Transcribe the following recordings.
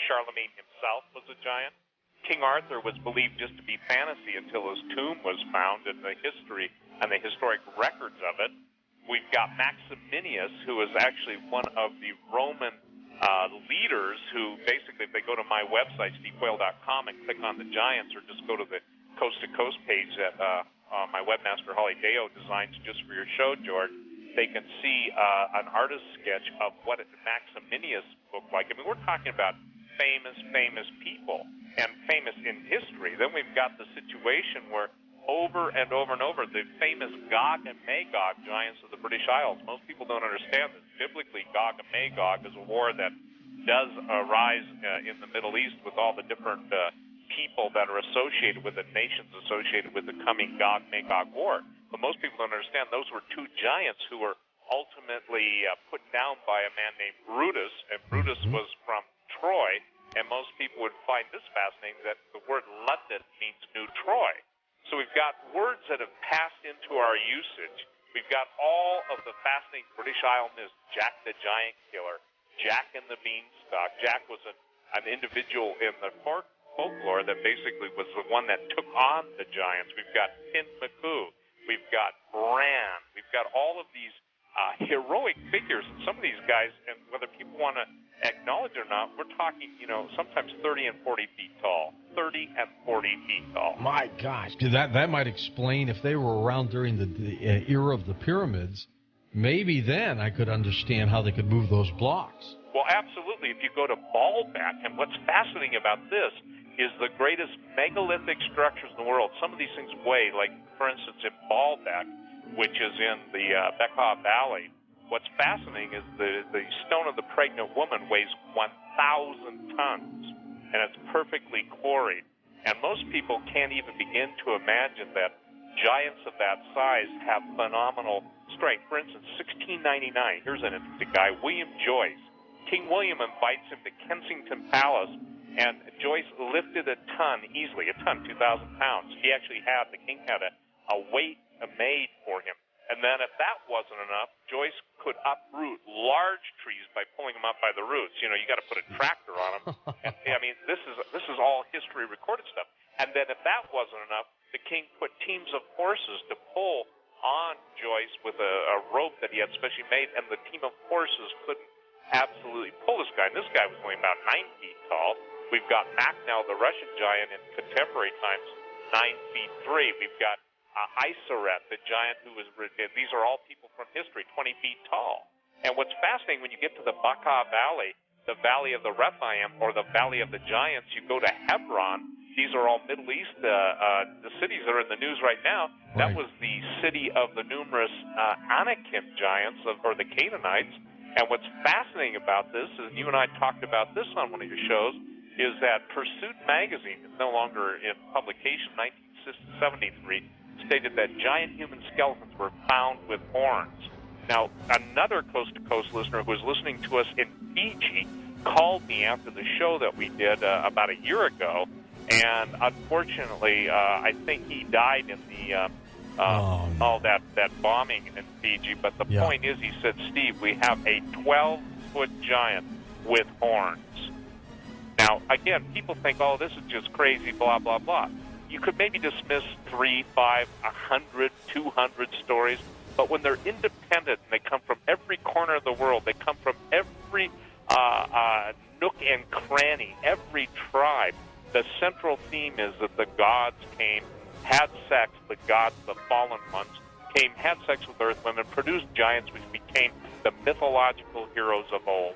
Charlemagne himself was a giant. King Arthur was believed just to be fantasy until his tomb was found in the history and the historic records of it. We've got Maximinius, who is actually one of the Roman leaders who basically, if they go to my website, stevequayle.com, and click on the giants, or just go to the Coast to Coast page that my webmaster Holly Deo designs just for your show, George, they can see an artist sketch of what Maximinius looked like. I mean, we're talking about famous people and famous in history. Then we've got the situation where over and over, the famous Gog and Magog giants of the British Isles. Most people don't understand this. Biblically, Gog and Magog is a war that does arise in the Middle East with all the different people that are associated with it, nations associated with the coming Gog-Magog war. But most people don't understand those were two giants who were ultimately put down by a man named Brutus, and Brutus was from Troy, and most people would find this fascinating, that the word London means New Troy. So we've got words that have passed into our usage. We've got all of the fascinating British Isle myths, Jack the Giant Killer, Jack and the Beanstalk. Jack was an individual in the folklore that basically was the one that took on the giants. We've got Pin McCoo. We've got Bran. We've got all of these heroic figures. And some of these guys, and whether people want to acknowledge it or not, we're talking, sometimes 30 and 40 feet tall. 30 and 40 feet tall. My gosh. That might explain if they were around during the era of the pyramids. Maybe then I could understand how they could move those blocks. Well, absolutely. If you go to Baalbek, and what's fascinating about this is the greatest megalithic structures in the world. Some of these things weigh, like, for instance, in Baalbek, which is in the Bekaa Valley, what's fascinating is the stone of the pregnant woman weighs 1,000 tons, and it's perfectly quarried. And most people can't even begin to imagine that giants of that size have phenomenal strength. For instance, 1699, here's an interesting guy, William Joyce. King William invites him to Kensington Palace, and Joyce lifted a ton, easily, 2,000 pounds. The king had a weight made for him. And then if that wasn't enough, Joyce could uproot large trees by pulling them up by the roots. You got to put a tractor on them. And, this is all history recorded stuff. And then if that wasn't enough, the king put teams of horses to pull on Joyce with a rope that he had specially made, and the team of horses couldn't absolutely pull this guy. And this guy was only about 9 feet tall. We've got Makhno, the Russian giant, in contemporary times, 9 feet 3. We've got Iseret, the giant who was, these are all people from history, 20 feet tall. And what's fascinating, when you get to the Bekaa Valley, the Valley of the Rephaim, or the Valley of the Giants, you go to Hebron. These are all Middle East, the cities that are in the news right now. That was the city of the numerous Anakim giants, or the Canaanites. And what's fascinating about this, and you and I talked about this on one of your shows, is that Pursuit magazine, is no longer in publication, 1973, stated that giant human skeletons were found with horns. Now, another coast-to-coast listener who was listening to us in Fiji called me after the show that we did about a year ago, and unfortunately, I think he died in the all that bombing in Fiji. But the point is, he said, Steve, we have a 12-foot giant with horns. Now, again, people think, oh, this is just crazy, blah, blah, blah. You could maybe dismiss 3, 5, 100, 200 stories, but when they're independent and they come from every corner of the world, they come from every nook and cranny, every tribe, the central theme is that the gods came, had sex, the gods, the fallen ones, came, had sex with earth women, produced giants which became the mythological heroes of old.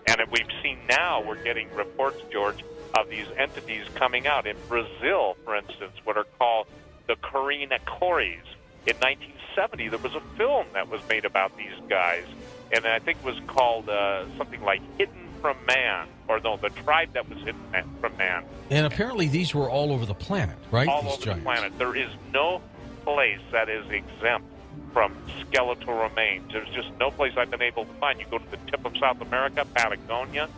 And we've seen now, we're getting reports, George, of these entities coming out. In Brazil, for instance, what are called the Korinakores. In 1970, there was a film that was made about these guys, and I think it was called something like Hidden from Man, or no, the tribe that was hidden from man. And apparently these were all over the planet, right? All these over giants. the planet. There is no place that is exempt from skeletal remains. There's just no place I've been able to find. You go to the tip of South America, Patagonia.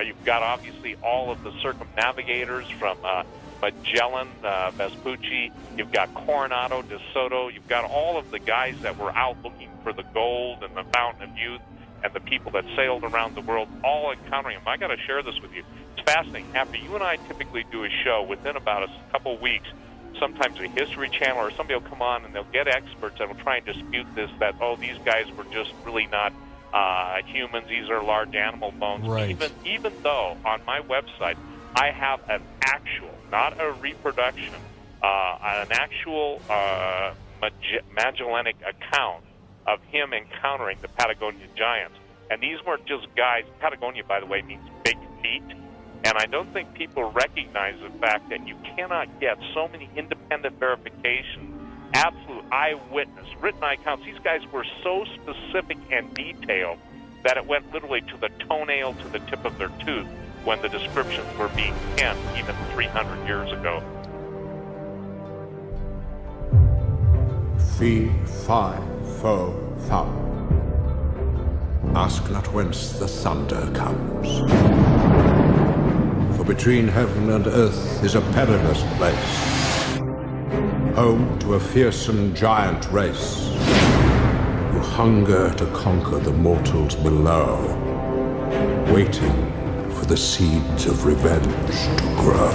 You've got, obviously, all of the circumnavigators from Magellan, Vespucci. You've got Coronado, De Soto. You've got all of the guys that were out looking for the gold and the fountain of youth, and the people that sailed around the world, all encountering them. I got to share this with you. It's fascinating. After you and I typically do a show, within about a couple weeks, sometimes a History Channel or somebody will come on and they'll get experts that will try and dispute this, that, oh, these guys were just really not humans, these are large animal bones. Right. Even though on my website I have an actual, not a reproduction, an actual Magellanic account of him encountering the Patagonia giants. And these weren't just guys. Patagonia, by the way, means big feet. And I don't think people recognize the fact that you cannot get so many independent verifications, absolute eyewitness, written accounts. These guys were so specific and detailed that it went literally to the toenail, to the tip of their tooth, when the descriptions were being penned even 300 years ago. Fee, fi, fo, fum. Ask not whence the thunder comes. For between heaven and earth is a perilous place, home to a fearsome giant race who hunger to conquer the mortals below, waiting for the seeds of revenge to grow.